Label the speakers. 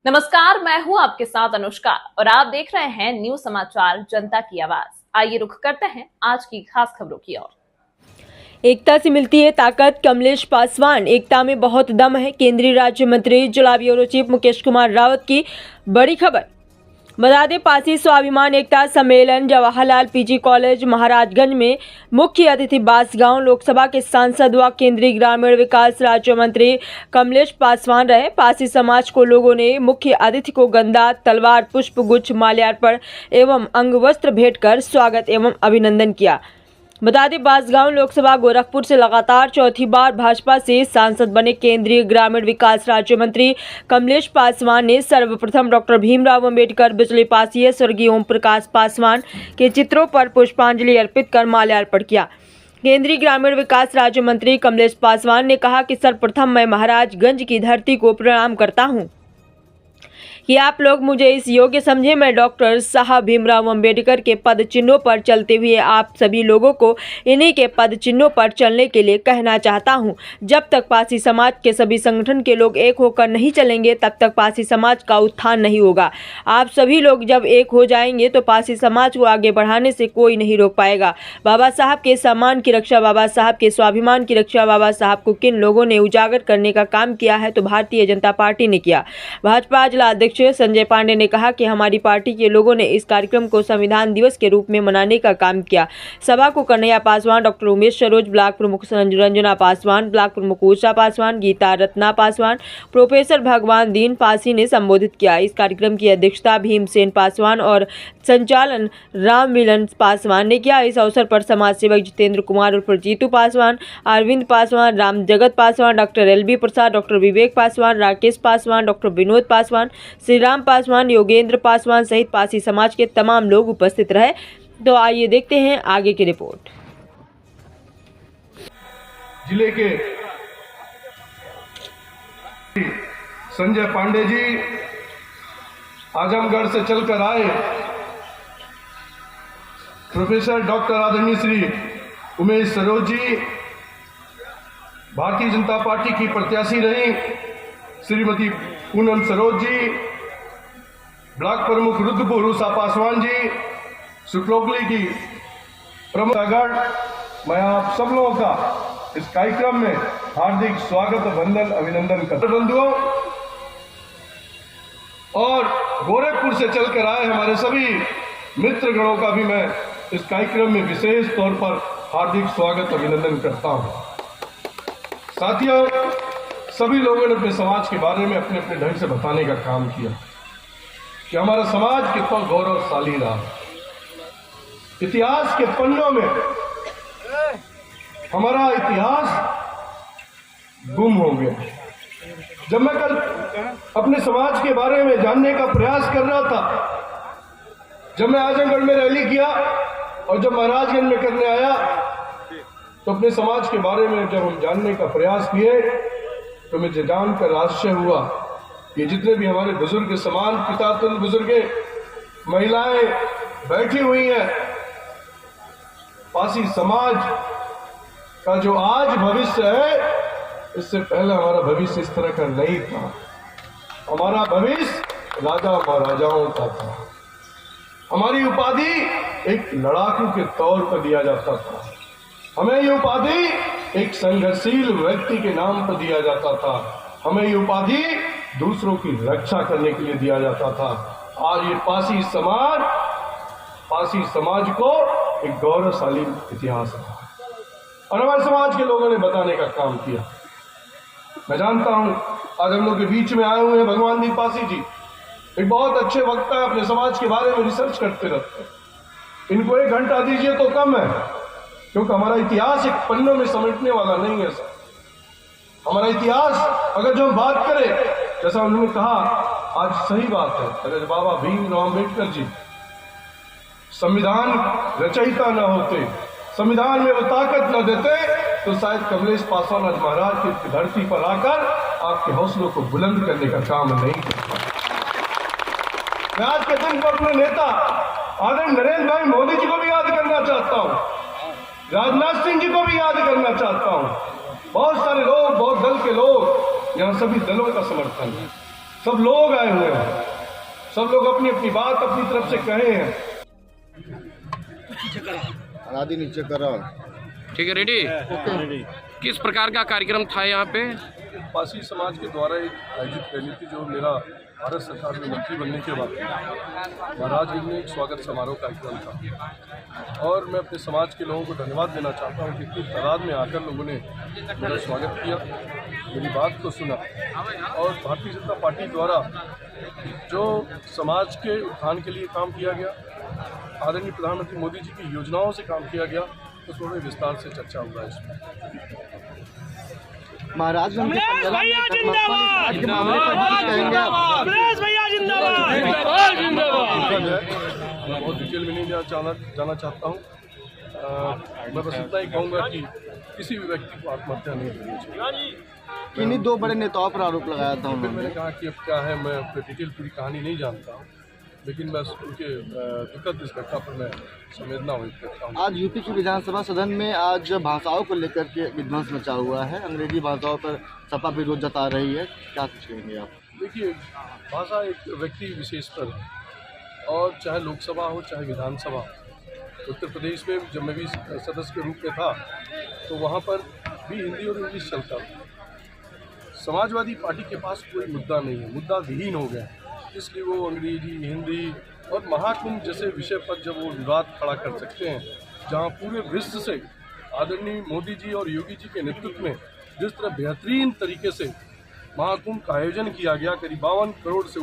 Speaker 1: नमस्कार, मैं हूं आपके साथ अनुष्का और आप देख रहे हैं न्यूज समाचार जनता की आवाज। आइए रुख करते हैं आज की खास खबरों की ओर।
Speaker 2: एकता से मिलती है ताकत, कमलेश पासवान। एकता में बहुत दम है। केंद्रीय राज्य मंत्री जिला ब्यूरो चीफ मुकेश कुमार रावत की बड़ी खबर। बता दें, पासी स्वाभिमान एकता सम्मेलन जवाहरलाल पीजी कॉलेज महाराजगंज में मुख्य अतिथि बांसगांव लोकसभा के सांसद व केंद्रीय ग्रामीण विकास राज्य मंत्री कमलेश पासवान रहे। पासी समाज को लोगों ने मुख्य अतिथि को गंदा, तलवार, पुष्प गुच्छ, माल्यार्पण एवं अंगवस्त्र भेंट कर स्वागत एवं अभिनंदन किया। बता दें, बांसगांव लोकसभा गोरखपुर से लगातार चौथी बार भाजपा से सांसद बने केंद्रीय ग्रामीण विकास राज्य मंत्री कमलेश पासवान ने सर्वप्रथम डॉक्टर भीमराव अंबेडकर बिजली पासीय स्वर्गीय ओम प्रकाश पासवान के चित्रों पर पुष्पांजलि अर्पित कर माल्यार्पण किया। केंद्रीय ग्रामीण विकास राज्य मंत्री कमलेश पासवान ने कहा कि सर्वप्रथम मैं महाराजगंज की धरती को प्रणाम करता हूं कि आप लोग मुझे इस योग्य समझे। मैं डॉक्टर साहब भीमराव अंबेडकर के पद चिन्हों पर चलते हुए आप सभी लोगों को इन्हीं के पद चिन्हों पर चलने के लिए कहना चाहता हूं। जब तक पासी समाज के सभी संगठन के लोग एक होकर नहीं चलेंगे, तब तक पासी समाज का उत्थान नहीं होगा। आप सभी लोग जब एक हो जाएंगे तो पासी समाज को आगे बढ़ाने से कोई नहीं रोक पाएगा। बाबा साहब के सम्मान की रक्षा, बाबा साहब के स्वाभिमान की रक्षा बाबा साहब को किन लोगों ने उजागर करने का काम किया है तो भारतीय जनता पार्टी ने किया। भाजपा जिला अध्यक्ष संजय पांडे ने कहा कि हमारी पार्टी के लोगों ने इस कार्यक्रम को संविधान दिवस के रूप में मनाने का काम किया। सभा को कन्हैया पासवान, डॉक्टर उमेश सरोज, ब्लॉक प्रमुख रंजना पासवान, ब्लॉक प्रमुख उषा पासवान, गीता रत्ना पासवान, प्रोफेसर भगवान दीन पासी ने संबोधित किया। इस कार्यक्रम की अध्यक्षता भीमसेन पासवान और संचालन रामविलन पासवान ने किया। इस अवसर पर समाज सेवक जितेंद्र कुमार उर्फ जीतू पासवान, अरविंद पासवान, राम जगत पासवान, डॉक्टर एलबी प्रसाद, डॉक्टर विवेक पासवान, राकेश पासवान, डॉक्टर विनोद पासवान, श्रीराम पासवान, योगेंद्र पासवान सहित पासी समाज के तमाम लोग उपस्थित रहे। तो आइए देखते हैं आगे की रिपोर्ट।
Speaker 3: जिले के संजय पांडे जी आजमगढ़ से चलकर आए, प्रोफेसर डॉक्टर आदरणीय श्री उमेश सरोज जी भारतीय जनता पार्टी की प्रत्याशी रही, श्रीमती पूनम सरोज जी, ब्लॉक प्रमुख रुद्रपुर उषा पासवान जी, सुकलोकली की प्रमुख अगढ़, मैं आप सब लोगों का इस कार्यक्रम में हार्दिक स्वागत, वंदन, अभिनंदन करता हूं। बंधुओं और गोरखपुर से चलकर आए हमारे सभी मित्रगणों का भी मैं इस कार्यक्रम में विशेष तौर पर हार्दिक स्वागत, अभिनंदन करता हूं। साथियों, सभी लोगों ने अपने समाज के बारे में अपने अपने ढंग से बताने का काम किया कि हमारा समाज कितना गौरवशाली रहा। इतिहास के पन्नों में हमारा इतिहास गुम हो गया। जब मैं कल अपने समाज के बारे में जानने का प्रयास कर रहा था, जब मैं आजमगढ़ में रैली किया और जब महाराजगंज में करने आया, तो अपने समाज के बारे में जब हम जानने का प्रयास किए तो मुझे जानकर आश्चर्य हुआ कि जितने भी हमारे बुजुर्ग, समान पिता तुल्य बुजुर्ग, महिलाएं बैठी हुई हैं, पासी समाज का जो आज भविष्य है, इससे पहले हमारा भविष्य इस तरह का नहीं था। हमारा भविष्य राजा महाराजाओं का था। हमारी उपाधि एक लड़ाकू के तौर पर दिया जाता था। हमें ये उपाधि एक संघर्षशील व्यक्ति के नाम पर दिया जाता था। हमें ये उपाधि दूसरों की रक्षा करने के लिए दिया जाता था। आज ये पासी समाज को एक गौरवशाली इतिहास है और हमारे समाज के लोगों ने बताने का काम किया। मैं जानता हूं आज हम लोग के बीच में आए हुए हैं भगवान दीन पासी जी, एक बहुत अच्छे वक्ता है, अपने समाज के बारे में रिसर्च करते रहते हैं। इनको 1 घंटा दीजिए तो कम है, क्योंकि हमारा इतिहास एक पन्नों में समेटने वाला नहीं है सर। हमारा इतिहास अगर जो हम बात करें, जैसा उन्होंने कहा, आज सही बात है, अगर बाबा भीमराव अंबेडकर जी संविधान रचयिता न होते, संविधान में वो ताकत न देते, तो शायद कमलेश पासवान आज महाराज की धरती पर आकर आपके हौसलों को बुलंद करने का काम नहीं करता। मैं आज के दिन पर अपने नेता आदरणीय नरेंद्र भाई मोदी जी को भी याद करना चाहता हूं, राजनाथ सिंह जी को भी याद करना चाहता हूं। बहुत सारे लोग, बहुत दल के लोग, यहाँ सभी दलों का समर्थन है। सब लोग आए हुए हैं, सब लोग अपनी अपनी बात अपनी तरफ से कहे हैं।
Speaker 4: आदि नीचे करो।
Speaker 5: ठीक है, रेडी? किस प्रकार का कार्यक्रम था यहाँ पे?
Speaker 3: पासी समाज के द्वारा एक आयोजित रैली थी, जो मेरा भारत सरकार में मंत्री बनने के बाद महाराजगंज में एक स्वागत समारोह कार्यक्रम था। और मैं अपने समाज के लोगों को धन्यवाद देना चाहता हूँ कि इतनी तादाद में आकर लोगों ने मेरा स्वागत किया, मेरी बात को सुना। और भारतीय जनता पार्टी द्वारा जो समाज के उत्थान के लिए काम किया गया, आदरणीय प्रधानमंत्री मोदी जी की योजनाओं से काम किया गया, उस पर विस्तार से चर्चा हुआ इसमें।
Speaker 4: महाराजगंज
Speaker 3: मैं बहुत डिटेल में नहीं जाना चाहता हूँ। मैं बस इतना ही कहूँगा कि किसी भी व्यक्ति को आत्महत्या नहीं करनी चाहिए।
Speaker 4: किन्हीं दो बड़े नेताओं पर आरोप लगाया था
Speaker 3: फिर
Speaker 4: उन्होंने।
Speaker 3: मैंने कहा कि अब क्या है, मैं डिटेल पूरी कहानी नहीं जानता हूँ, लेकिन मैं उनके दुखद इस घटना पर मैं संवेदना व्यक्त करता हूँ।
Speaker 4: आज यूपी की विधानसभा सदन में आज भाषाओं को लेकर के विध्वंस मचा हुआ है। अंग्रेजी भाषाओं पर सपा विरोध जता रही है, क्या कुछ कहेंगे आप?
Speaker 3: देखिए, भाषा एक व्यक्ति विशेष पर है, और चाहे लोकसभा हो चाहे विधानसभा। उत्तर प्रदेश में जब मैं भी सदस्य के रूप में था तो वहाँ पर भी हिंदी और इंग्लिश चलता था। समाजवादी पार्टी के पास कोई मुद्दा नहीं है, मुद्दा विहीन हो गया, इसलिए वो अंग्रेजी, हिंदी और महाकुंभ जैसे विषय पर जब वो विवाद खड़ा कर सकते हैं, जहाँ पूरे विश्व से आदरणीय मोदी जी और योगी जी के नेतृत्व में जिस तरह बेहतरीन तरीके से महाकुंभ का आयोजन किया गया, करीब 52 करोड़ से